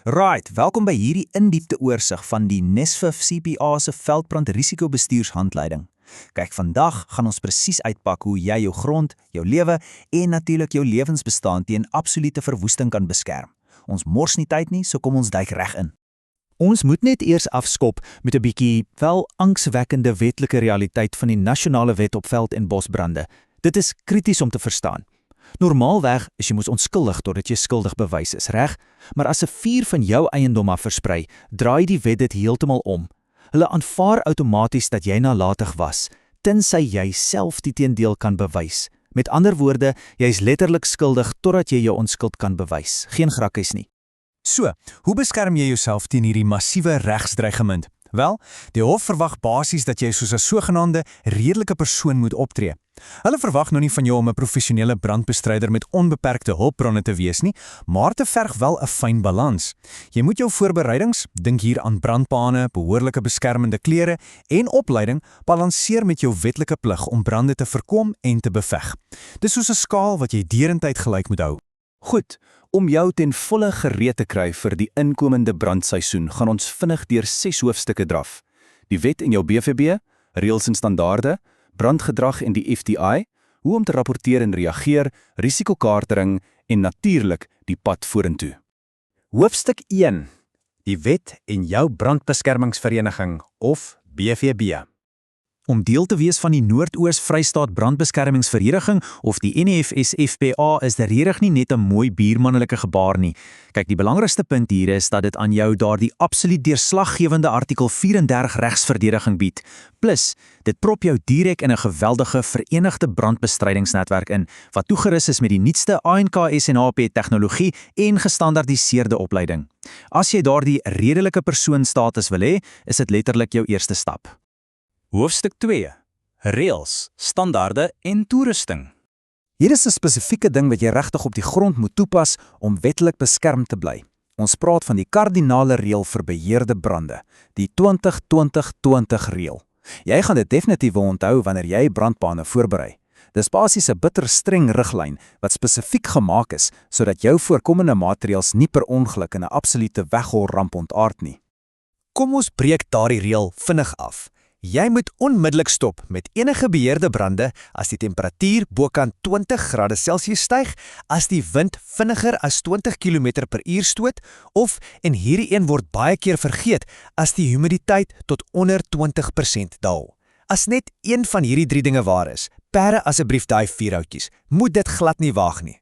Right, welkom by hierdie indiepte oorsig van die NSFIF CPA se veldbrand risikobestuurshandleiding. Kyk, vandag gaan ons presies uitpak hoe jy jou grond, jou lewe en natuurlik jou lewensbestaan teen absolute verwoesting kan beskerm. Ons mors nie tyd nie, so kom ons duik reg in. Ons moet net eers afskop met 'n bietjie wel angswekkende wetlike realiteit van die nasionale wet op veld- en bosbrande. Dit is krities om te verstaan. Normaalweg is jy mos onskuldig totdat jy skuldig bewys is, reg? Maar as 'n vuur van jou eiendom af versprei, draai die wet dit heeltemal om. Hulle aanvaar outomaties dat jy nalatig was, tensy jy self die teendeel kan bewys. Met ander woorde, jy is letterlik skuldig totdat jy jou onskuld kan bewys. Geen grakkies nie. So, hoe beskerm jy jouself teen hierdie massiewe regsdreigement? Wel, die hof verwag basies dat jy soos 'n sogenaamde redelike persoon moet optree. Hulle verwag nou nie van jou om 'n professionele brandbestryder met onbeperkte hulpbronne te wees nie, maar te verg wel 'n fyn balans. Jy moet jou voorbereidings, dink hier aan brandpane, behoorlike beskermende klere en opleiding, balanseer met jou wetlike plig om brande te voorkom en te beveg. Dis soos 'n skaal wat jy derentyd gelyk moet hou. Goed, om jou ten volle gereed te kry vir die inkomende brandseisoen, gaan ons vinnig deur 6 hoofstukke draf. Die wet en jou BVB, reëls en standaarde, brandgedrag en die FDI, hoe om te rapporteer en reageer, risikokaartering en natuurlik die pad vorentoe. Hoofstuk 1. Die wet en jou brandbeskermingsvereniging of BVB. Om deel te wees van die Noord-Oos-Vrystaat Brandbeskermingsvereniging of die NFS-FPA is regtig nie net 'n mooi biermannelike gebaar nie. Kyk, die belangrikste punt hier is dat dit aan jou daardie absoluut deurslaggewende artikel 34 regsverdediging bied. Plus, dit prop jou direk in 'n geweldige verenigde brandbestrydingsnetwerk in, wat toegerus is met die nuutste ANK-SNAP-tegnologie en gestandaardiseerde opleiding. As jy daardie redelike persoonstatus wil hê, is dit letterlik jou eerste stap. Hoofstuk 2. Reëls, standaarde en toerusting. Hier is 'n spesifieke ding wat jy regtig op die grond moet toepas om wettelik beskerm te bly. Ons praat van die kardinale reël vir beheerde brande, die 20-20-20 reël. Jy gaan dit definitief onthou wanneer jy brandpane voorberei. Dis basies 'n bitter streng riglyn wat spesifiek gemaak is sodat jou voorkomende maatreëls nie per ongeluk in 'n absolute weggolramp ontaard nie. Kom ons breek daardie reël vinnig af. Jy moet onmiddellik stop met enige beheerde brande as die temperatuur bokant 20°C styg, as die wind vinniger as 20 km/h stoot, of, en hierdie een word baie keer vergeet, as die humiditeit tot onder 20% daal. As net een van hierdie 3 dinge waar is, perde asseblief daai vuurhoutjies, moet dit glad nie waag nie.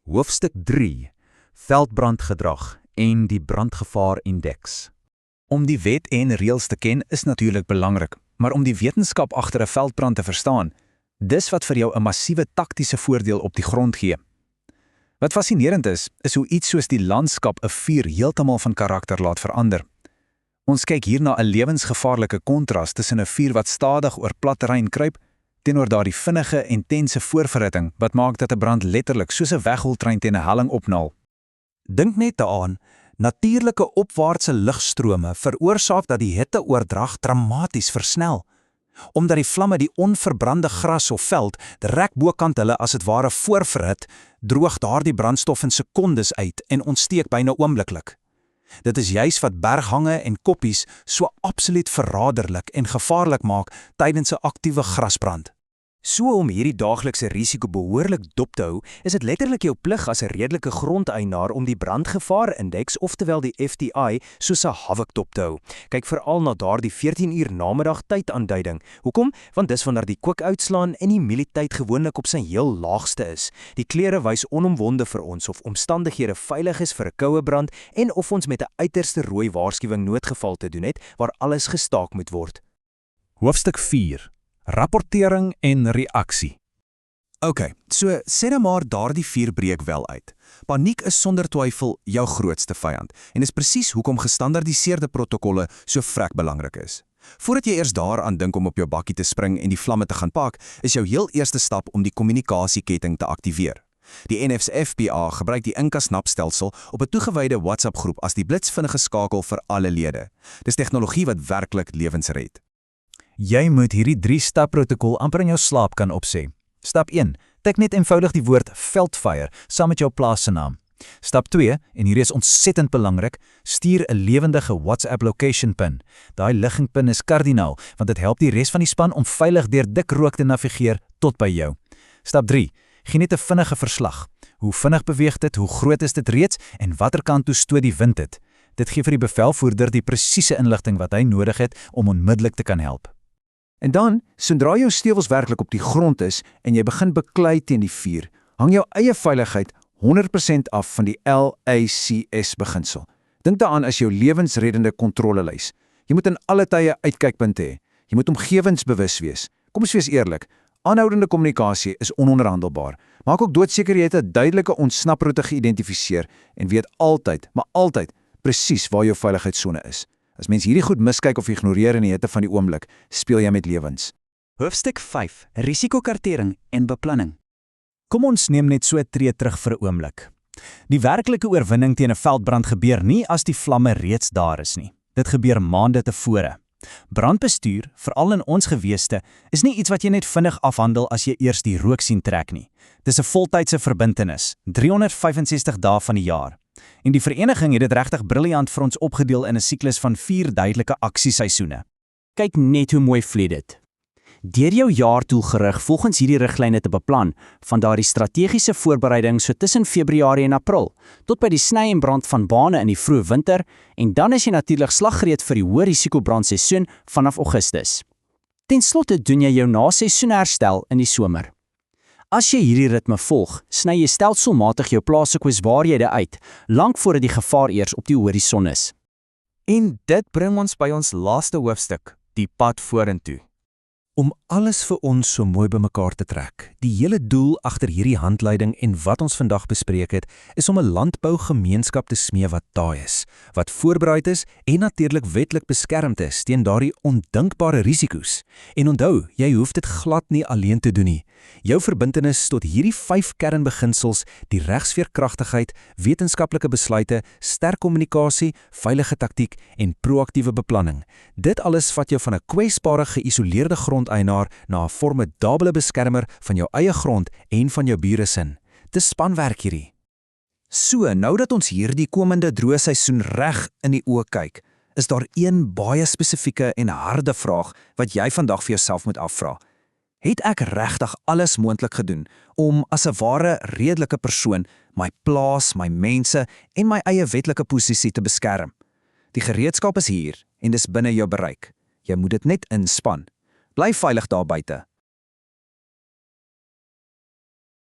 Hoofstuk 3. Veldbrandgedrag en die brandgevaar-indeks. Om die wet en reëls te ken is natuurlik belangrik, maar om die wetenskap agter 'n veldbrand te verstaan, dis wat vir jou 'n massiewe taktiese voordeel op die grond gee. Wat fascinerend is hoe iets soos die landskap 'n vuur heeltemal van karakter laat verander. Ons kyk hier na 'n lewensgevaarlike kontras tussen 'n vuur wat stadig oor plat terrein kruip, teenoor daardie vinnige, intense voorverhitting wat maak dat 'n brand letterlik soos 'n wegholtrein teen 'n helling opnaal. Dink net daaraan. Natuurlike opwaartse lugstrome veroorsaak dat die hitteoordrag dramaties versnel. Omdat die vlamme die onverbrande gras of veld direk bokant hulle as dit ware voorverhit, droog daardie brandstof in sekondes uit en ontsteek byna oombliklik. Dit is juis wat berghange en koppies so absoluut verraderlik en gevaarlik maak tydens 'n aktiewe grasbrand. So om hierdie daaglikse risiko behoorlik dop te hou, is dit letterlik jou plig as 'n redelike grondeienaar om die brandgevaar-indeks, oftewel die FDI, soos 'n hawik dop te hou. Kyk veral na daardie 14 uur namiddag tydaanduiding. Hoekom? Want dis wanneer die kwik uitslaan en die mielietyd gewoonlik op sy heel laagste is. Die kleure wys onomwonde vir ons of omstandighede veilig is vir 'n koue brand en of ons met 'n uiterste rooi waarskuwing noodgeval te doen het waar alles gestaak moet word. Hoofstuk 4. Rapportering en reaksie. OK, so sê nou maar daardie vuur breek wel uit. Paniek is sonder twyfel jou grootste vyand en is presies hoekom gestandaardiseerde protokolle so vrek belangrik is. Voordat jy eers daaraan dink om op jou bakkie te spring en die vlamme te gaan pak, is jou heel eerste stap om die kommunikasieketting te aktiveer. Die NFS-FPA gebruik die inkasnapstelsel op 'n toegewyde WhatsApp-groep as die blitsvinnige skakel vir alle lede. Dis tegnologie wat werklik lewens red. Jy moet hierdie 3-stap protokol amper in jou slaap kan opsê. Stap 1. Tik net eenvoudig die woord veldfire saam met jou plaas se naam. Stap 2, en hier is ontsettend belangrik, stuur 'n lewendige WhatsApp location pin. Daai liggingpin is kardinaal, want dit help die res van die span om veilig deur dik rook te navigeer tot by jou. Stap 3, gee net 'n vinnige verslag. Hoe vinnig beweeg dit, hoe groot is dit reeds en watter kant toe stoot die wind dit? Dit gee vir die bevelvoerder die presiese inligting wat hy nodig het om onmiddellik te kan help. En dan, sodra jou stewels werklik op die grond is en jy begin beklei teen die vuur, hang jou eie veiligheid 100% af van die LACS beginsel. Dink daaraan as jou lewensreddende kontrolelys. Jy moet in alle tye uitkykpunte hê. Jy moet omgewingsbewus wees. Kom ons wees eerlik, aanhoudende kommunikasie is ononderhandelbaar. Maak ook doodseker jy het 'n duidelike ontsnaproete geïdentifiseer en weet altyd, maar altyd, presies waar jou veiligheidssone is. As mens hierdie goed miskyk of ignoreer in die hitte van die oomblik, speel jy met lewens. Hoofstuk 5: Risikokartering en beplanning. Kom ons neem net so 'n tree terug vir 'n oomblik. Die werklike oorwinning teen 'n veldbrand gebeur nie as die vlamme reeds daar is nie. Dit gebeur maande tevore. Brandbestuur, veral in ons geweste, is nie iets wat jy net vinnig afhandel as jy eers die rook sien trek nie. Dis 'n voltydse verbintenis, 365 dae van die jaar. En die vereniging het dit regtig briljant vir ons opgedeel in 'n siklus van 4 duidelike aksieseisoene. Kyk net hoe mooi vlieg dit. Deur jou jaardoel gerig volgens hierdie riglyne te beplan, van daardie strategiese voorbereiding so tussen Februarie en April, tot by die sny en brand van bane in die vroeë winter, en dan is jy natuurlik slaggereed vir die hoë risiko brandseisoen vanaf Augustus. Ten slotte doen jy jou na-seisoenherstel in die somer. As jy hierdie ritme volg, sny jy stelselmatig jou plaas se kwesbaarhede uit, lank voordat die gevaar eers op die horison is. En dit bring ons by ons laaste hoofstuk, die pad vorentoe. Om alles vir ons so mooi bymekaar te trek. Die hele doel agter hierdie handleiding en wat ons vandag bespreek het, is om 'n landbougemeenskap te smee wat taai is, wat voorbereid is en natuurlik wetlik beskermd is teen daardie ondinkbare risiko's. En onthou, jy hoef dit glad nie alleen te doen nie. Jou verbintenis tot hierdie 5 kernbeginsels, die regsveerkragtigheid, wetenskaplike besluite, sterk kommunikasie, veilige taktiek en proaktiewe beplanning. Dit alles vat jou van 'n kwesbare geïsoleerde grondeienaar na 'n formidabele beskermer van jou eie grond en van jou bure sin. Dis spanwerk hierdie. So, nou dat ons hierdie komende droë seisoen reg in die oë kyk, is daar een baie spesifieke en harde vraag wat jy vandag vir jouself moet afvra. Het ek regtig alles moontlik gedoen om as 'n ware redelike persoon my plaas, my mense en my eie wetlike posisie te beskerm? Die gereedskap is hier en dis binne jou bereik. Jy moet dit net inspann. Bly veilig daar buite.